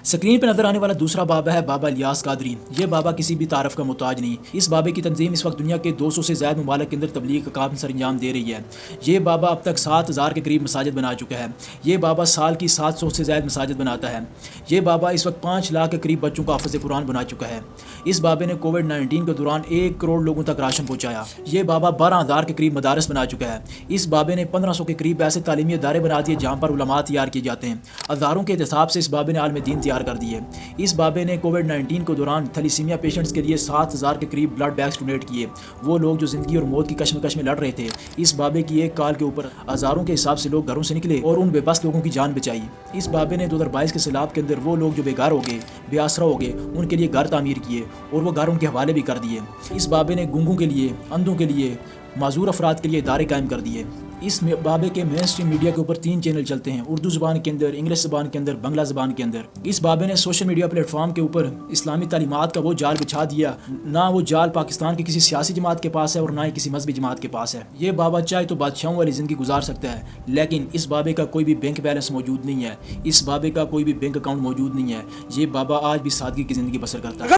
Screen पर नजर आने वाला दूसरा बाबा है बाबा इलियास कादरी। ये बाबा किसी भी तारफ का मोहताज नहीं। इस बाबे की तंजीम इस वक्त दुनिया के 200 से ज़्यादा ममालिक के अंदर तबलीग का काम सर अंजाम दे रही है। ये बाबा अब तक 7000 के करीब मसाजिद बना चुका है। ये बाबा साल की 700 से ज़्यादा मसाजिद बनाता है। ये बाबा इस वक्त 5 लाख के करीब बच्चों को हाफ़िज़ कुरान बना चुका है। इस बाबे ने कोविड-19 के दौरान 1 करोड़ लोगों तक राशन पहुँचाया। ये बाबा 12000 के करीब मदारस बना चुका है। इस बाबे ने 1500 के करीब ऐसे तालीमी इदारे बना दिए जहाँ पर उलमा तैयार किए जाते हैं। हज़ारों के हिसाब से इस बाबे ने आलम दीन तैयार कर दिए। इस बाबे ने कोविड-19 के दौरान थैलीसीमिया पेशेंट्स के लिए 7000 के करीब ब्लड बैग्स डोनेट किए। वो लोग जो ज़िंदगी और मौत की कश्मकश में लड़ रहे थे, इस बाबे की एक कॉल के ऊपर हज़ारों के हिसाब से लोग घरों से निकले और उन बेबस लोगों की जान बचाई। इस बाबे ने 2022 के सैलाब के अंदर वो लोग जो बेघर हो गए, बेआसरा हो गए, उनके लिए घर तामीर किए और वो घर उनके हवाले भी कर दिए। इस बाबे ने गूंगों के लिए, अंधों के लिए, माजूर अफराद के लिए इदारे कायम कर दिए। इस बाबे के मेन स्ट्रीम मीडिया के ऊपर 3 चैनल चलते हैं, उर्दू ज़बान के अंदर, इंग्लिश ज़बान के अंदर, बंगला ज़बान के अंदर। इस बाबे ने सोशल मीडिया प्लेटफॉर्म के ऊपर इस्लामी तालीमात का वो जाल बिछा दिया। ना वो जाल पाकिस्तान की किसी सियासी जमात के पास है और ना ही किसी मजहबी जमात के पास है। ये बाबा चाहे तो बादशाहों वाली ज़िंदगी गुजार सकता है, लेकिन इस बाबे का कोई भी बैंक बैलेंस मौजूद नहीं है। इस बाबे का कोई भी बैंक अकाउंट मौजूद नहीं है। ये बाबा आज भी सादगी की ज़िंदगी बसर करता है।